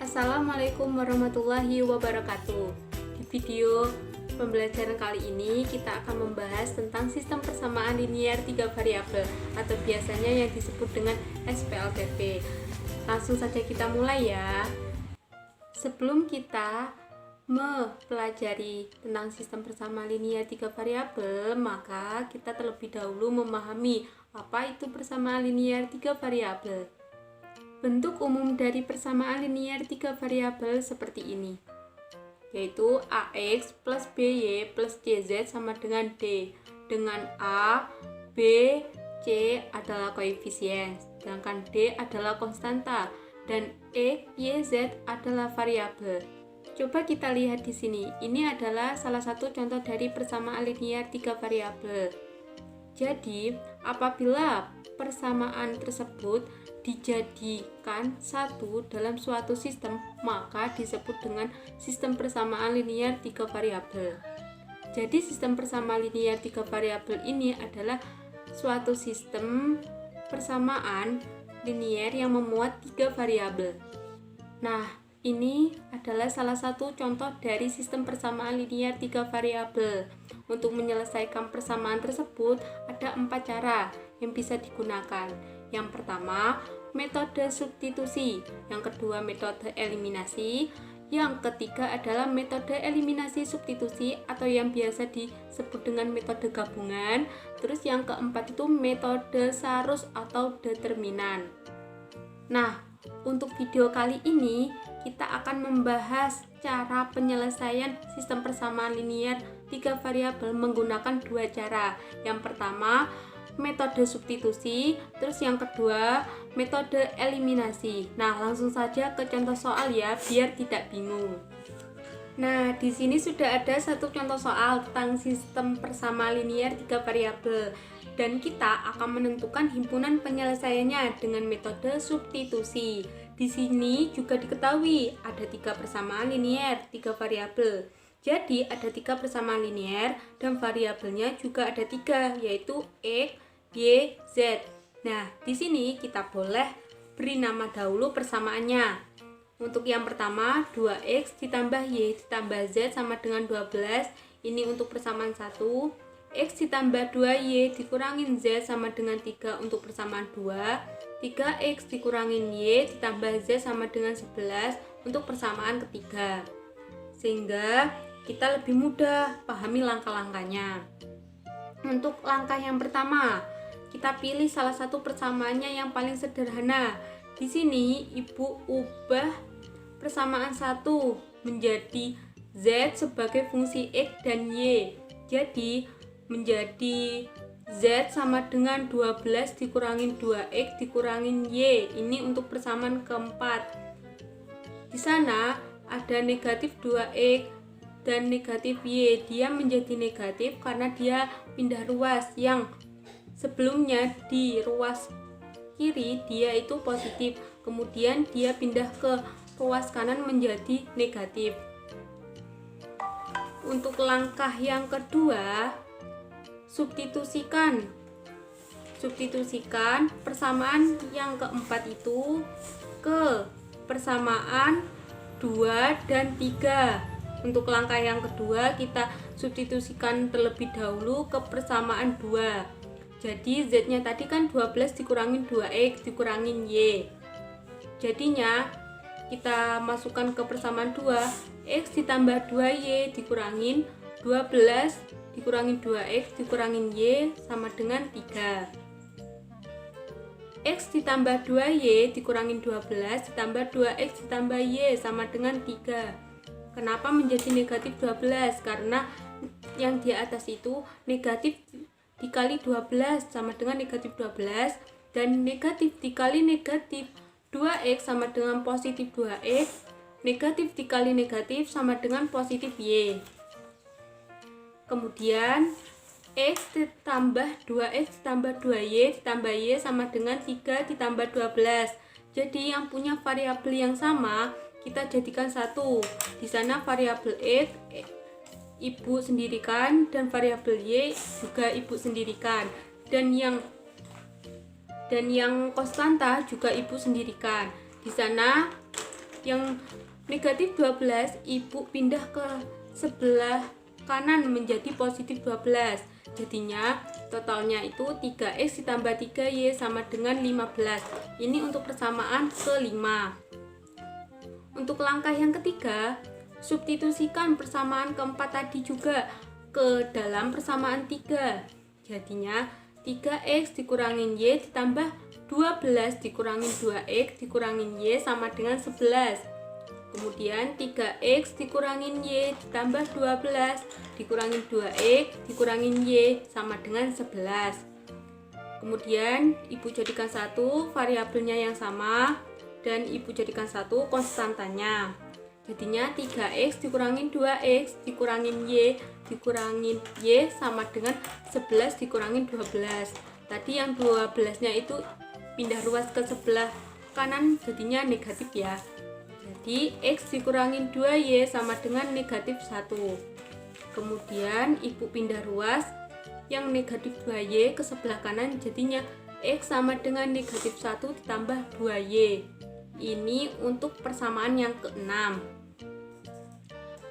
Assalamualaikum warahmatullahi wabarakatuh. Di video pembelajaran kali ini kita akan membahas tentang sistem persamaan linier 3 variabel atau biasanya yang disebut dengan SPLDP. Langsung saja kita mulai ya. Sebelum kita mempelajari tentang sistem persamaan linier 3 variabel, maka kita terlebih dahulu memahami apa itu persamaan linier 3 variabel. Bentuk umum dari persamaan linier 3 variabel seperti ini, yaitu AX plus BY plus CZ sama dengan D, dengan A, B, C adalah koefisien, sedangkan D adalah konstanta, dan E, Y, Z adalah variabel. Coba kita lihat di sini, ini adalah salah satu contoh dari persamaan linier 3 variabel. Jadi, apabila persamaan tersebut dijadikan satu dalam suatu sistem, maka disebut dengan sistem persamaan linier 3 variabel. Jadi sistem persamaan linier 3 variabel ini adalah suatu sistem persamaan linier yang memuat 3 variabel. Nah, ini adalah salah satu contoh dari sistem persamaan linier 3 variabel. Untuk menyelesaikan persamaan tersebut ada 4 cara yang bisa digunakan. Yang pertama, metode substitusi. Yang kedua, metode eliminasi. Yang ketiga adalah metode eliminasi substitusi atau yang biasa disebut dengan metode gabungan. Terus yang keempat itu metode sarus atau determinan. Nah, untuk video kali ini kita akan membahas cara penyelesaian sistem persamaan linier 3 variabel menggunakan 2 cara. Yang pertama, metode substitusi, terus yang kedua metode eliminasi. Nah, langsung saja ke contoh soal ya, biar tidak bingung. Nah, di sini sudah ada satu contoh soal tentang sistem persamaan linier 3 variabel dan kita akan menentukan himpunan penyelesaiannya dengan metode substitusi. Di sini juga diketahui ada 3 persamaan linier 3 variabel. Jadi ada 3 persamaan linier dan variabelnya juga ada 3, yaitu X, Y, Z. Nah, di sini kita boleh beri nama dahulu persamaannya. Untuk yang pertama, 2X ditambah Y ditambah Z sama dengan 12. Ini untuk persamaan 1. X ditambah 2Y dikurangin Z sama dengan 3 untuk persamaan 2. 3X dikurangin Y ditambah Z sama dengan 11 untuk persamaan ketiga. Sehingga kita lebih mudah pahami langkah-langkahnya. Untuk langkah yang pertama, kita pilih salah satu persamaannya yang paling sederhana. Di sini Ibu ubah persamaan 1 menjadi Z sebagai fungsi X dan Y. Jadi menjadi Z sama dengan 12 dikurangin 2X dikurangin Y. Ini untuk persamaan keempat. Di sana ada negatif 2X dan negatif Y. Dia menjadi negatif karena dia pindah ruas. Yang sebelumnya di ruas kiri dia itu positif, kemudian dia pindah ke ruas kanan menjadi negatif. Untuk langkah yang kedua, substitusikan persamaan yang keempat itu ke persamaan 2 dan 3. Untuk langkah yang kedua kita substitusikan terlebih dahulu ke persamaan 2. Jadi Z-nya tadi kan 12 dikurangin 2X dikurangin Y. Jadinya kita masukkan ke persamaan 2, X ditambah 2Y dikurangin 12 dikurangin 2X dikurangin Y sama dengan 3. X ditambah 2Y dikurangin 12 ditambah 2X ditambah Y sama dengan 3. Kenapa menjadi negatif 12? Karena yang di atas itu negatif dikali 12 sama dengan negatif 12, dan negatif dikali negatif 2X sama dengan positif 2X, negatif dikali negatif sama dengan positif Y. Kemudian X ditambah 2X ditambah 2Y ditambah Y sama dengan 3 ditambah 12. Jadi yang punya variabel yang sama kita jadikan satu. Di sana variabel X Ibu sendirikan dan variabel Y juga Ibu sendirikan, dan yang konstanta juga Ibu sendirikan. Di sana Yang negatif 12 ibu pindah ke sebelah kanan menjadi positif 12. Jadinya totalnya itu 3x ditambah 3y sama dengan 15. Ini untuk persamaan kelima. Untuk langkah yang ketiga, substitusikan persamaan keempat tadi juga ke dalam persamaan 3. Jadinya 3x dikurangin y ditambah 12 dikurangin 2x dikurangin y sama dengan 11. Kemudian 3x dikurangin y ditambah 12 dikurangin 2x dikurangin y sama dengan 11. Kemudian ibu jadikan satu variabelnya yang sama dan ibu jadikan satu konstantanya. Jadinya 3x dikurangin 2x dikurangin y dikurangin y sama dengan 11 dikurangin 12. Tadi yang 12 nya itu pindah ruas ke sebelah kanan jadinya negatif ya. Jadi x dikurangin 2y sama dengan negatif 1. Kemudian ibu pindah ruas yang negatif 2y ke sebelah kanan jadinya x sama dengan negatif 1 ditambah 2y. Ini untuk persamaan yang keenam.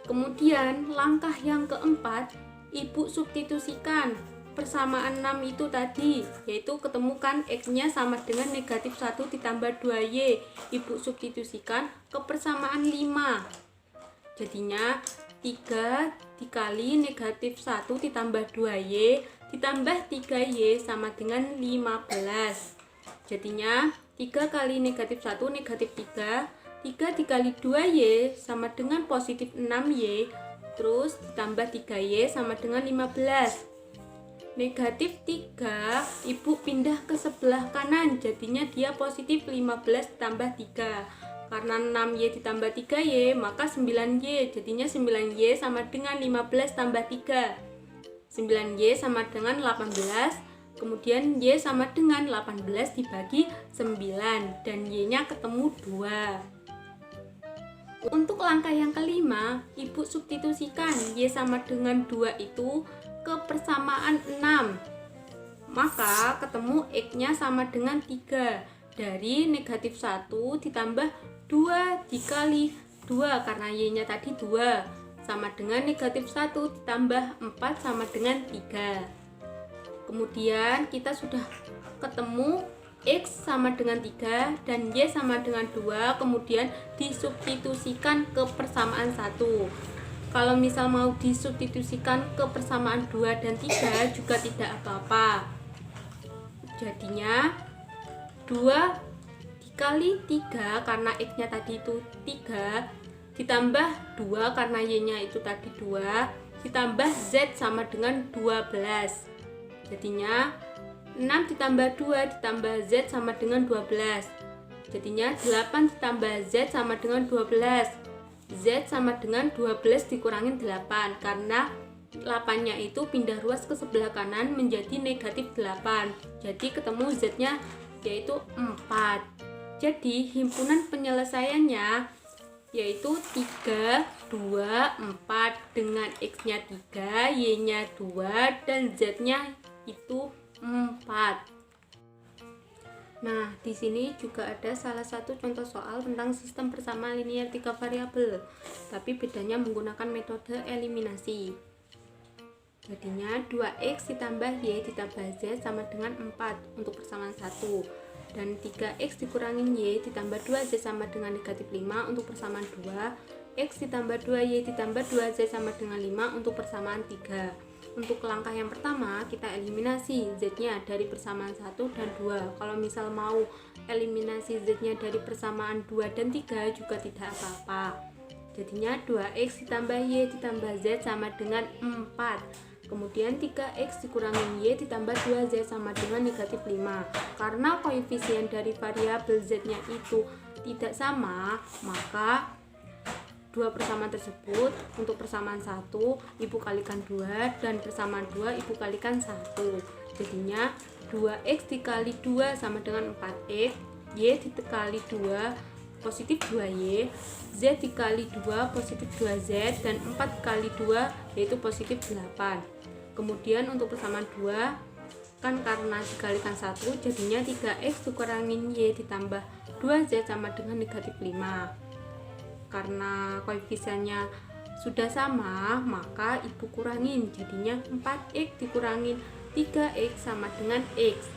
Kemudian langkah yang keempat, ibu substitusikan persamaan 6 itu tadi, yaitu ketemukan x-nya sama dengan negatif 1 ditambah 2y. Ibu substitusikan ke persamaan 5. Jadinya 3 dikali negatif 1 ditambah 2y ditambah 3y sama dengan 15. Jadinya 3 kali negatif 1 negatif 3. 3 dikali 2y sama dengan positif 6y. Terus ditambah 3y sama dengan 15. Negatif 3, ibu pindah ke sebelah kanan, jadinya dia positif 15 tambah 3. Karena 6y ditambah 3y, maka 9y, jadinya 9y sama dengan 15 tambah 3. 9y sama dengan 18, kemudian y sama dengan 18 dibagi 9, dan y-nya ketemu 2. Untuk langkah yang kelima, ibu substitusikan y sama dengan 2 itu ke persamaan 6. Maka ketemu x-nya sama dengan 3. Dari negatif 1 ditambah 2 dikali 2 karena y-nya tadi 2 sama dengan negatif 1 ditambah 4 sama dengan 3. Kemudian kita sudah ketemu x sama dengan 3 dan y sama dengan 2, kemudian disubstitusikan ke persamaan 1. Kalau misal mau disubstitusikan ke persamaan 2 dan 3 juga tidak apa-apa. Jadinya 2 dikali 3 karena x-nya tadi itu 3 ditambah 2 karena y-nya itu tadi 2 ditambah z sama dengan 12. Jadinya 6 ditambah 2 ditambah z sama dengan 12. Jadinya 8 ditambah z sama dengan 12. Z sama dengan 12 dikurangin 8 karena 8-nya itu pindah ruas ke sebelah kanan menjadi negatif 8. Jadi ketemu Z-nya yaitu 4. Jadi himpunan penyelesaiannya yaitu 3, 2, 4 dengan X-nya 3, Y-nya 2 dan Z-nya itu 4. Nah, di sini juga ada salah satu contoh soal tentang sistem persamaan linear 3 variabel, tapi bedanya menggunakan metode eliminasi. Jadinya 2x ditambah y ditambah z sama dengan 4 untuk persamaan 1, dan 3x dikurangin y ditambah 2z sama dengan negatif 5 untuk persamaan 2, x ditambah 2y ditambah 2z sama dengan 5 untuk persamaan 3. Untuk langkah yang pertama, kita eliminasi z-nya dari persamaan 1 dan 2. Kalau misal mau eliminasi z-nya dari persamaan 2 dan 3 juga tidak apa-apa. Jadinya 2x ditambah y ditambah z sama dengan 4. Kemudian 3x dikurangin y ditambah 2z sama dengan negatif 5. Karena koefisien dari variabel z-nya itu tidak sama, maka dua persamaan tersebut untuk persamaan 1 ibu kalikan 2 dan persamaan 2 ibu kalikan 1. Jadinya 2x dikali 2 sama dengan 4x, y dikali 2 positif 2y, z dikali 2 positif 2z, dan 4 kali 2 yaitu positif 8. Kemudian untuk persamaan 2 kan karena dikalikan 1 jadinya 3x dikurangin y ditambah 2z sama dengan negatif 5. Karena koefisiennya sudah sama, maka ibu kurangin, jadinya 4x dikurangin 3x sama dengan x.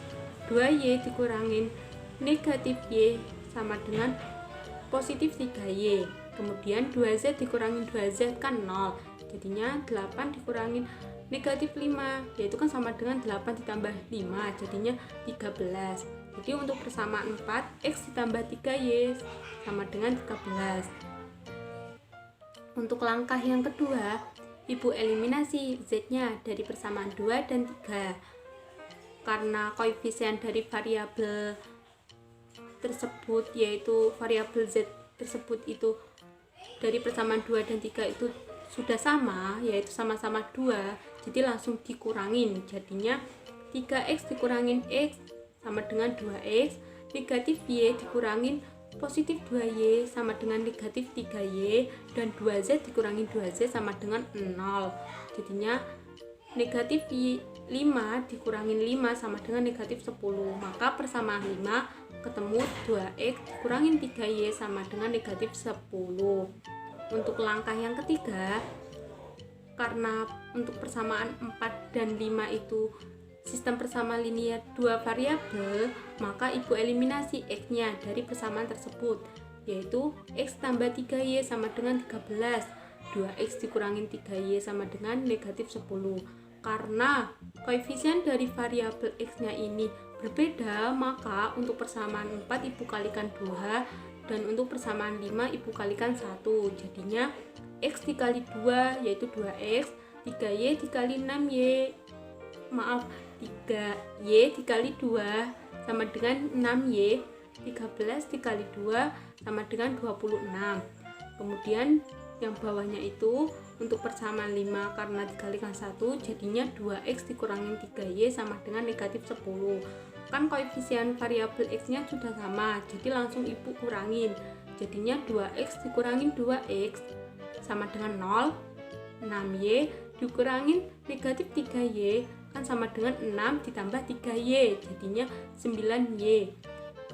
2y dikurangin negatif y sama dengan positif 3y. Kemudian 2z dikurangin 2z kan 0, jadinya 8 dikurangin negatif 5, yaitu kan sama dengan 8 ditambah 5, jadinya 13. Jadi untuk persamaan 4, x ditambah 3y sama dengan 13. Untuk langkah yang kedua, ibu eliminasi z-nya dari persamaan 2 dan 3. Karena koefisien dari variabel tersebut, yaitu variabel z tersebut itu dari persamaan 2 dan 3 itu sudah sama, yaitu sama-sama 2, jadi langsung dikurangin. Jadinya 3x dikurangin x sama dengan 2x, negatif y dikurangin positif 2y sama dengan negatif 3y, dan 2z dikurangin 2z sama dengan 0. Jadinya negatif 5 dikurangin 5 sama dengan negatif 10. Maka persamaan 5 ketemu 2x dikurangin 3y sama dengan negatif 10. Untuk langkah yang ketiga, karena untuk persamaan 4 dan 5 itu sistem persamaan linear 2 variabel, maka ibu eliminasi x-nya dari persamaan tersebut, yaitu x tambah 3y sama dengan 13. 2x dikurangin 3y sama dengan negatif 10. Karena koefisien dari variabel x-nya ini berbeda, maka untuk persamaan 4 ibu kalikan 2, dan untuk persamaan 5 ibu kalikan 1. Jadinya x dikali 2 yaitu 2x, 3y dikali 6y, 3y dikali 2 sama dengan 6y, 13 dikali 2 sama dengan 26. Kemudian yang bawahnya itu untuk persamaan 5 karena dikalikan 1, jadinya 2x dikurangin 3y sama dengan negatif 10. Kan koefisien variabel x-nya sudah sama, jadi langsung ibu kurangin. Jadinya 2x dikurangin 2x sama dengan 0, 6y dikurangin negatif 3y kan sama dengan 6 ditambah 3y, jadinya 9y.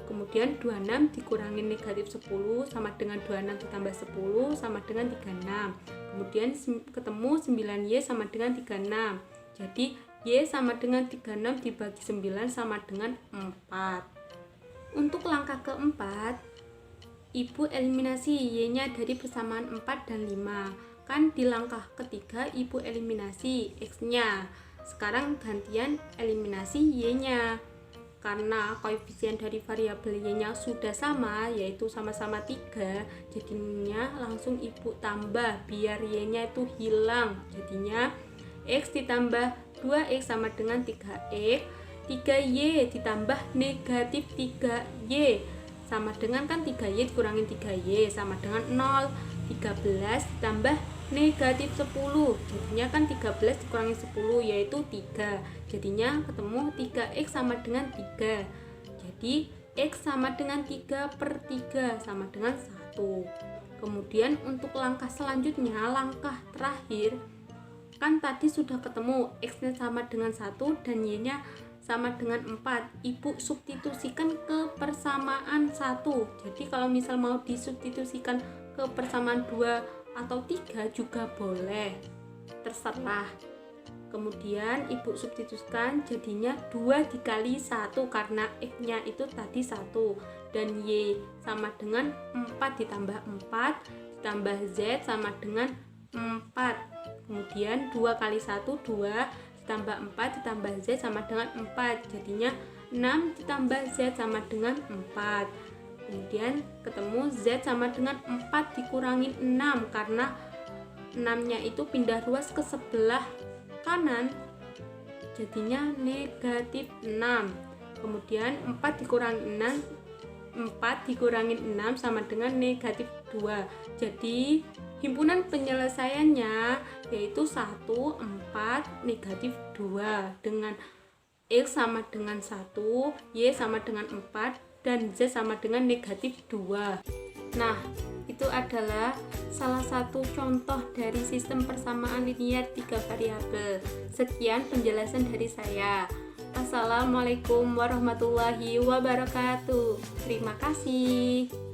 Kemudian 26 dikurangin negatif 10 sama dengan 26 ditambah 10 sama dengan 36. Kemudian ketemu 9y sama dengan 36. Jadi y sama dengan 36 dibagi 9 sama dengan 4. Untuk langkah keempat, ibu eliminasi y-nya dari persamaan 4 dan 5. Kan di langkah ketiga ibu eliminasi x-nya. Sekarang gantian eliminasi y-nya. Karena koefisien dari variabel y-nya sudah sama, yaitu sama-sama 3, jadinya langsung ibu tambah biar y-nya itu hilang. Jadinya x ditambah 2x sama dengan 3x, 3y ditambah negatif 3y sama dengan kan 3y dikurangin 3y sama dengan 0, 13 ditambah negatif 10, jadinya kan 13 dikurangi 10 yaitu 3, jadinya ketemu 3x sama dengan 3. Jadi x sama dengan 3 per 3 sama dengan 1. Kemudian untuk langkah selanjutnya, langkah terakhir, kan tadi sudah ketemu x-nya sama dengan 1 dan y-nya sama dengan 4. Ibu substitusikan ke persamaan 1. Jadi kalau misal mau disubstitusikan ke persamaan 2 atau 3 juga boleh, terserah. Kemudian ibu substitusikan, jadinya 2 dikali 1 karena x-nya itu tadi 1, dan y sama dengan 4 ditambah 4 ditambah z sama dengan 4. Kemudian 2 kali 1 2 ditambah 4 ditambah z sama dengan 4, jadinya 6 ditambah z sama dengan 4. Kemudian ketemu z sama dengan 4 dikurangin 6 karena 6-nya itu pindah ruas ke sebelah kanan, jadinya negatif 6. Kemudian 4 dikurangin 6 sama dengan negatif 2. Jadi himpunan penyelesaiannya yaitu 1, 4, negatif 2 dengan x sama dengan 1, y sama dengan 4, dan z sama dengan negatif 2. Nah, itu adalah salah satu contoh dari sistem persamaan linear 3 variabel. Sekian penjelasan dari saya. Assalamualaikum warahmatullahi wabarakatuh. Terima kasih.